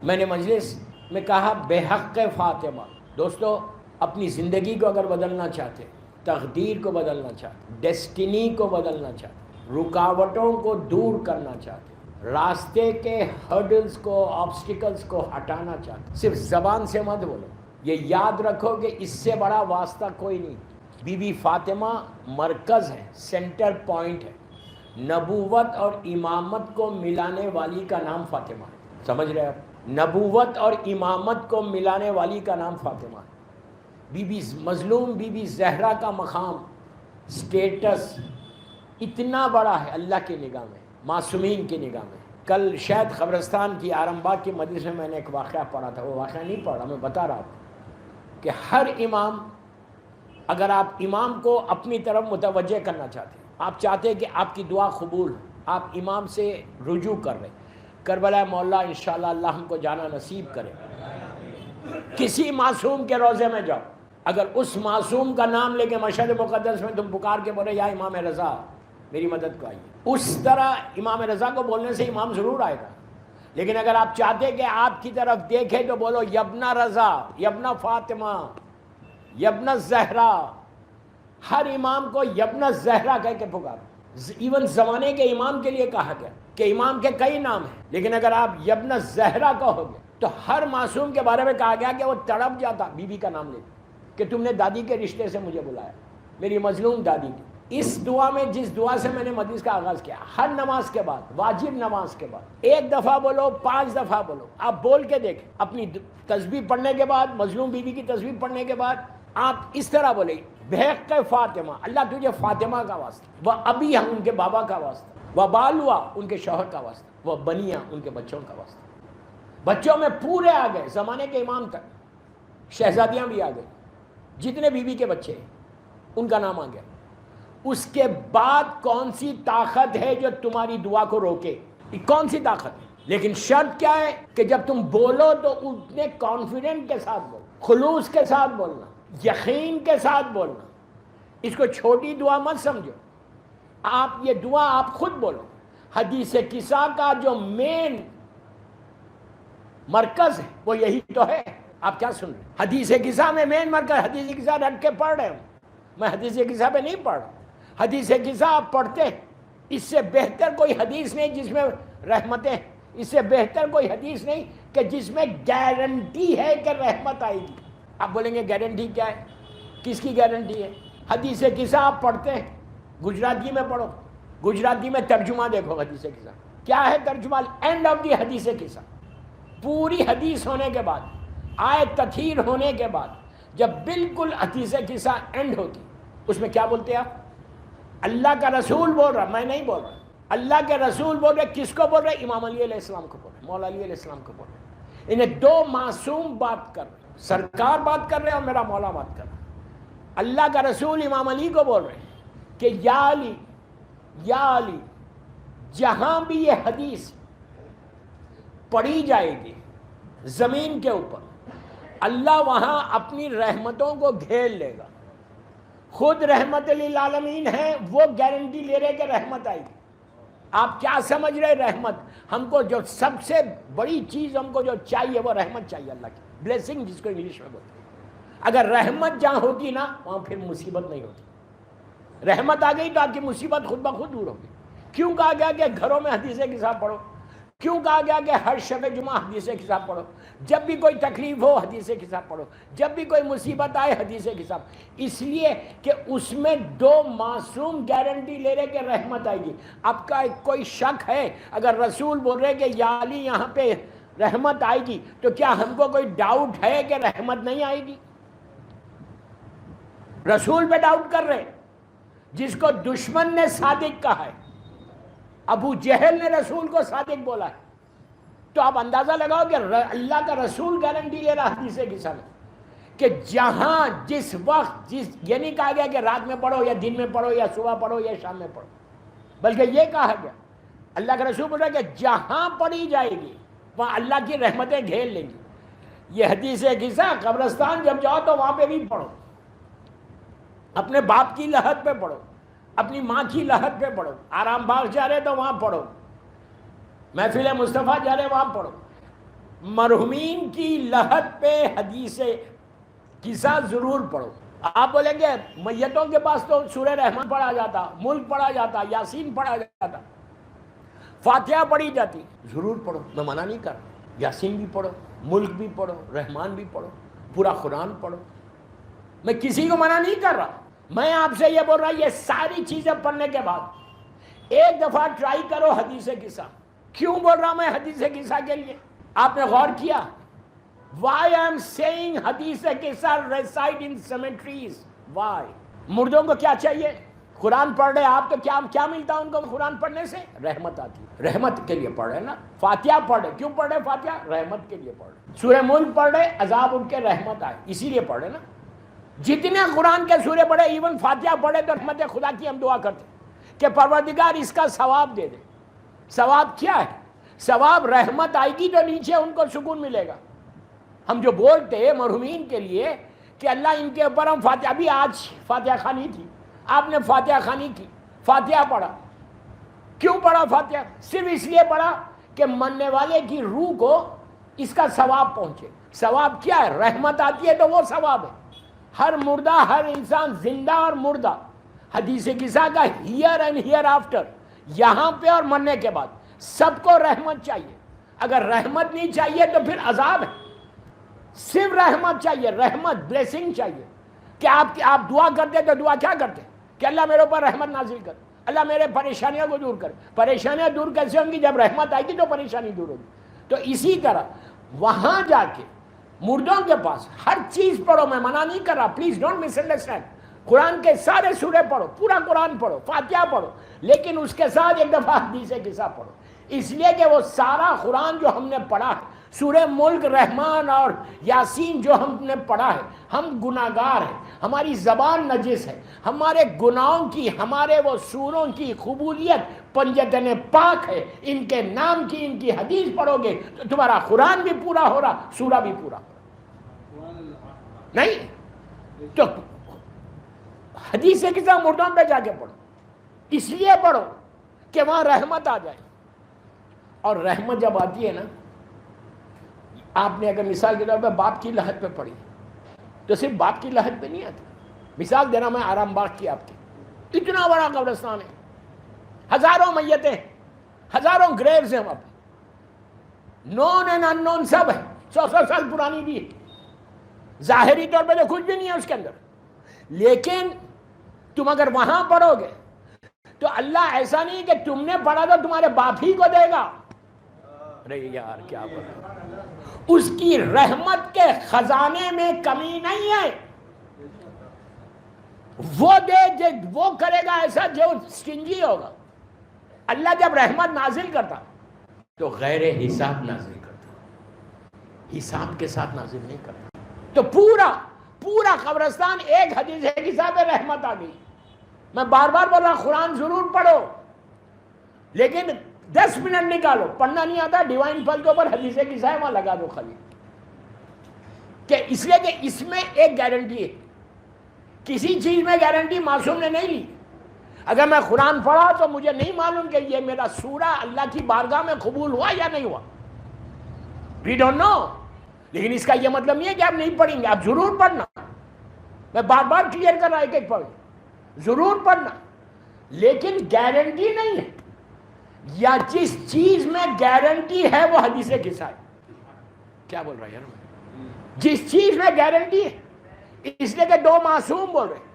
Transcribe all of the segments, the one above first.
میں نے مجلس میں کہا بے حق فاطمہ. دوستو اپنی زندگی کو اگر بدلنا چاہتے، تقدیر کو بدلنا چاہتے، ڈیسٹینی کو بدلنا چاہتے، رکاوٹوں کو دور کرنا چاہتے، راستے کے ہرڈلز کو، آبسٹیکلز کو ہٹانا چاہتے، صرف زبان سے مت بولو. یہ یاد رکھو کہ اس سے بڑا واسطہ کوئی نہیں. بی بی فاطمہ مرکز ہے، سینٹر پوائنٹ ہے. نبوت اور امامت کو ملانے والی کا نام فاطمہ ہے. سمجھ رہے آپ؟ نبوت اور امامت کو ملانے والی کا نام فاطمہ ہے. بی بی مظلوم بی بی زہرا کا مقام، سٹیٹس اتنا بڑا ہے اللہ کی نگاہ میں، معصومین کی نگاہ میں. کل شاید قبرستان کی آرمباغ کی مجلس میں نے ایک واقعہ پڑھا تھا، وہ واقعہ نہیں پڑھا، میں بتا رہا تھا کہ ہر امام، اگر آپ امام کو اپنی طرف متوجہ کرنا چاہتے ہیں، آپ چاہتے ہیں کہ آپ کی دعا قبول، آپ امام سے رجوع کر رہے، کربلا مولا انشاءاللہ اللہ ہم کو جانا نصیب کرے. کسی معصوم کے روضے میں جاؤ، اگر اس معصوم کا نام لے کے مشہد مقدس میں تم پکار کے بولے یا امام رضا میری مدد کو آئیے، اس طرح امام رضا کو بولنے سے امام ضرور آئے گا. لیکن اگر آپ چاہتے کہ آپ کی طرف دیکھے تو بولو یبنا رضا، یبنا فاطمہ، یبنا زہرا. ہر امام کو یبنا زہرا کہہ کے پکارو. ایون زمانے کے امام کے لیے کہا گیا کہ امام کے کئی نام ہیں، لیکن اگر آپ یبنا زہرا کہو گے تو ہر معصوم کے بارے میں کہا گیا کہ وہ تڑپ جاتا بی بی کا نام لے کہ تم نے دادی کے رشتے سے مجھے بلایا، میری مظلوم دادی کی. اس دعا میں، جس دعا سے میں نے مجلس کا آغاز کیا، ہر نماز کے بعد، واجب نماز کے بعد 1 دفعہ بولو، 5 دفعہ بولو. آپ بول کے دیکھیں، اپنی تسبیح پڑھنے کے بعد، مظلوم بی بی کی تسبیح پڑھنے کے بعد آپ اس طرح بولے بحق فاطمہ، اللہ تجھے فاطمہ کا واسطہ، وہ ابی ہم ان کے بابا کا واسطہ، وہ بالوا ان کے شوہر کا واسطہ، وہ بنیا ان کے بچوں کا واسطہ. بچوں میں پورے آ گئے، زمانے کے امام تک، شہزادیاں بھی آ گئی، جتنے بیوی کے بچے ہیں ان کا نام آ گیا. اس کے بعد کون سی طاقت ہے جو تمہاری دعا کو روکے؟ کون سی طاقت ہے؟ لیکن شرط کیا ہے کہ جب تم بولو تو اتنے کانفیڈنٹ کے ساتھ بولو، خلوص کے ساتھ بولنا، یقین کے ساتھ بولنا. اس کو چھوٹی دعا مت سمجھو. آپ یہ دعا آپ خود بولو. حدیث قصہ کا جو مین مرکز ہے وہ یہی تو ہے. آپ کیا سن رہے ہیں؟ حدیث قصہ میں مین مرکز، حدیث قصہ رکھ کے پڑھ رہے ہوں، میں حدیث قصہ پہ نہیں پڑھ رہا. حدیث قصہ آپ پڑھتے ہیں، اس سے بہتر کوئی حدیث نہیں جس میں رحمتیں، اس سے بہتر کوئی حدیث نہیں کہ جس میں گارنٹی ہے کہ رحمت آئے گی. آپ بولیں گے گارنٹی کیا ہے؟ کس کی گارنٹی ہے؟ حدیث قصہ آپ پڑھتے ہیں، گجراتی میں پڑھو، گجراتی میں ترجمہ دیکھو حدیث قصہ کیا ہے. ترجمہ اینڈ آف دی حدیث قصہ، پوری حدیث ہونے کے بعد، آیت تطہیر ہونے کے بعد، جب بالکل حدیث قصہ اینڈ ہوتی، اس میں کیا بولتے ہیں آپ؟ اللہ کا رسول بول رہا، میں نہیں بول رہا، اللہ کے رسول بول رہے. کس کو بول رہے؟ امام علی علیہ السلام کو بول رہے، مولا علی علیہ السلام کو بول رہے. انہیں دو معصوم بات کر رہے، سرکار بات کر رہے اور میرا مولا بات کر رہا. اللہ کا رسول امام علی کو بول رہے ہیں کہ یا علی، یا علی، جہاں بھی یہ حدیث پڑھی جائے گی زمین کے اوپر، اللہ وہاں اپنی رحمتوں کو گھیر لے گا. خود رحمت للعالمین ہے، وہ گارنٹی لے رہے کہ رحمت آئے گی. آپ کیا سمجھ رہے رحمت؟ ہم کو جو سب سے بڑی چیز ہم کو جو چاہیے وہ رحمت چاہیے، اللہ کی بلیسنگ جس کو انگلش میں بولتے ہیں. اگر رحمت جہاں ہوتی نا وہاں پھر مصیبت نہیں ہوتی. رحمت آ گئی تو آپ کی مصیبت خود بخود دور ہوگی. کیوں کہا گیا کہ گھروں میں حدیث قصہ پڑھو؟ کیوں کہا گیا کہ ہر شب جمعہ حدیث قصہ پڑھو؟ جب بھی کوئی تکلیف ہو حدیث قصہ پڑھو، جب بھی کوئی مصیبت آئے حدیث قصہ. اس لیے کہ اس میں دو معصوم گارنٹی لے رہے کہ رحمت آئے گی. آپ کا کوئی شک ہے اگر رسول بول رہے کہ یا علی یہاں پہ رحمت آئے گی تو کیا ہم کو کوئی ڈاؤٹ ہے کہ رحمت نہیں آئے گی؟ رسول پہ ڈاؤٹ کر رہے، جس کو دشمن نے صادق کہا ہے. ابو جہل نے رسول کو صادق بولا ہے، تو آپ اندازہ لگاؤ کہ اللہ کا رسول گارنٹی لے رہا حدیث قصہ میں کہ جہاں جس وقت یہ نہیں کہا گیا کہ رات میں پڑھو یا دن میں پڑھو یا صبح پڑھو یا شام میں پڑھو، بلکہ یہ کہا گیا، اللہ کا رسول بول رہا ہے کہ جہاں پڑھی جائے گی وہاں اللہ کی رحمتیں گھیر لیں گی. یہ حدیث قصہ قبرستان جب جاؤ تو وہاں پہ بھی پڑھو، اپنے باپ کی لحد پہ پڑھو، اپنی ماں کی لحد پہ پڑھو. آرام باغ جا رہے تو وہاں پڑھو، محفل مصطفیٰ جا رہے وہاں پڑھو. مرحومین کی لحد پہ حدیث قصہ ضرور پڑھو. آپ بولیں گے میتوں کے پاس تو سورہ رحمان پڑھا جاتا, ملک پڑھا جاتا, یاسین پڑھا جاتا, فاتحہ پڑھی جاتی. ضرور پڑھو, میں منع نہیں کر رہا. یاسین بھی پڑھو, ملک بھی پڑھو, رحمان بھی پڑھو, پورا قرآن پڑھو. میں کسی کو منع نہیں کر رہا. میں آپ سے یہ بول رہا یہ ساری چیزیں پڑھنے کے بعد ایک دفعہ ٹرائی کرو حدیث قصہ. کیوں بول رہا میں حدیث قصہ کے لیے؟ آپ نے غور کیا why I am saying حدیث قصہ reside in cemeteries? why؟ مردوں کو کیا چاہیے؟ قرآن پڑھ رہے آپ تو کیا ملتا ان کو قرآن پڑھنے سے؟ رحمت آتی ہے. رحمت کے لیے پڑھ رہے نا. فاتحہ پڑھ رہے, کیوں پڑھ رہے فاتحہ؟ رحمت کے لیے پڑھ رہے. سورہ ملک پڑھ رہے, عذاب ان کے رحمت آئے, اسی لیے پڑھ رہے نا. جتنے قرآن کے سورے پڑھے, ایون فاتحہ پڑھے تو رحمت خدا کی ہم دعا کرتے کہ پروردگار اس کا ثواب دے دے. ثواب کیا ہے؟ ثواب رحمت آئے گی تو نیچے ان کو سکون ملے گا. ہم جو بولتے ہیں مرحومین کے لیے کہ اللہ ان کے اوپر ہم فاتحہ, ابھی آج فاتحہ خوانی تھی, آپ نے فاتحہ خوانی کی, فاتحہ پڑھا. کیوں پڑھا فاتحہ؟ صرف اس لیے پڑھا کہ مرنے والے کی روح کو اس کا ثواب پہنچے. ثواب کیا ہے؟ رحمت آتی ہے تو وہ ثواب ہے. ہر مردہ, ہر انسان زندہ اور مردہ, حدیث قصہ کا ہیئر اینڈ ہیئر آفٹر, یہاں پہ اور مرنے کے بعد سب کو رحمت چاہیے. اگر رحمت نہیں چاہیے تو پھر عذاب ہے. صرف رحمت چاہیے, رحمت, بلیسنگ چاہیے. کہ آپ دعا کرتے تو دعا کیا کرتے کہ اللہ میرے اوپر رحمت نازل کر, اللہ میرے پریشانیوں کو دور کر. پریشانیاں دور کیسے ہوں گی؟ جب رحمت آئے گی تو پریشانی دور ہوگی. تو اسی طرح وہاں جا کے مردوں کے پاس ہر چیز پڑھو. میں منع نہیں کر رہا, پلیز ڈونٹ مس انڈرسٹینڈ. قرآن کے سارے سورے پڑھو, پورا قرآن پڑھو, فاتحہ پڑھو, لیکن اس کے ساتھ ایک دفعہ حدیث قصہ پڑھو. اس لیے کہ وہ سارا قرآن جو ہم نے پڑھا ہے, سورہ ملک, رحمان اور یاسین جو ہم نے پڑھا ہے, ہم گناہگار ہیں, ہماری زبان نجس ہے, ہمارے گناہوں کی, ہمارے وہ سوروں کی قبولیت پنجتن پاک ہے. ان کے نام کی, ان کی حدیث پڑھو گے تو تمہارا قرآن بھی پورا ہو رہا, سورہ بھی پورا نہیں. تو حدیث قصہ مردوں پہ جا کے پڑھو, اس لیے پڑھو کہ وہاں رحمت آ جائے. اور رحمت جب آتی ہے نا, آپ نے اگر مثال کے طور پہ باپ کی لحد پہ پڑھی تو صرف باپ کی لحد پہ نہیں آتی. مثال دینا میں آرام باغ کی, آپ کی اتنا بڑا قبرستان ہے, ہزاروں میتیں, ہزاروں گریوز ہیں وہاں پہ, نون اینڈ ان نون سب ہے, 100 سال پرانی بھی ہے. ظاہری طور پہ تو کچھ بھی نہیں ہے اس کے اندر, لیکن تم اگر وہاں پڑھو گے تو اللہ ایسا نہیں کہ تم نے پڑھا تو تمہارے باپ ہی کو دے گا. ارے یار کیا بولا, اس کی رحمت کے خزانے میں کمی نہیں ہے. وہ دے, وہ کرے گا ایسا جو سٹنجی ہوگا. اللہ جب رحمت نازل کرتا تو غیر حساب نازل کرتا, حساب کے ساتھ نازل نہیں کرتا. تو پورا قبرستان ایک حدیث ہے کہ صاحب رحمت آ گئی. میں بار بار بول رہا قرآن ضرور پڑھو, لیکن 10 منٹ نکالو. پڑھنا نہیں آتا, ڈیوائن پھل کے اوپر حدیث قصہ ہے وہاں لگا دو خالی. کہ اس لیے کہ اس میں ایک گارنٹی ہے, کسی چیز میں گارنٹی معصوم نے نہیں لی. اگر میں قرآن پڑھا تو مجھے نہیں معلوم کہ یہ میرا سورہ اللہ کی بارگاہ میں قبول ہوا یا نہیں ہوا, وی ڈونٹ نو. لیکن اس کا یہ مطلب نہیں ہے کہ آپ نہیں پڑھیں گے, آپ ضرور پڑھنا. میں بار بار کلیئر کر رہا, ایک پڑھ ضرور پڑھنا, لیکن گارنٹی نہیں ہے. یا جس چیز میں گارنٹی ہے وہ حدیث قصہ ہے. کیا بول رہا ہے یار؟ جس چیز میں گارنٹی ہے, اس لیے کہ 2 معصوم بول رہے,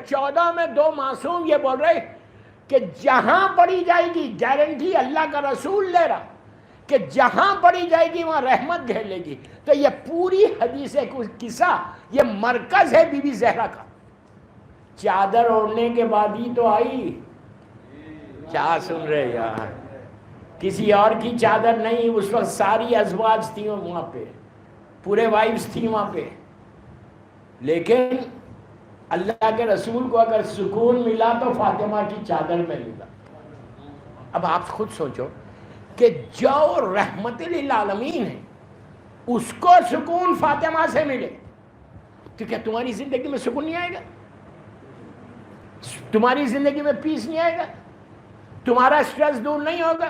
14 میں 2 معصوم یہ بول رہے کہ جہاں پڑھی جائے گی, گارنٹی اللہ کا رسول لے رہا کہ جہاں پڑھی جائے گی وہاں رحمت گھیر لے گی. تو یہ پوری حدیث قصہ یہ مرکز ہے بی بی زہرا کا. چادر اوڑھنے کے بعد ہی تو آئی. کیا سن رہے یار؟ کسی اور کی چادر نہیں, اس وقت ساری ازواج تھیں وہاں پہ, پورے وائفز تھیں وہاں پہ. لیکن اللہ کے رسول کو اگر سکون ملا تو فاطمہ کی چادر میں ملا. اب آپ خود سوچو کہ جو رحمت للعالمین ہے اس کو سکون فاطمہ سے ملے تو کیا تمہاری زندگی میں سکون نہیں آئے گا؟ تمہاری زندگی میں پیس نہیں آئے گا؟ تمہارا سٹریس دور نہیں ہوگا؟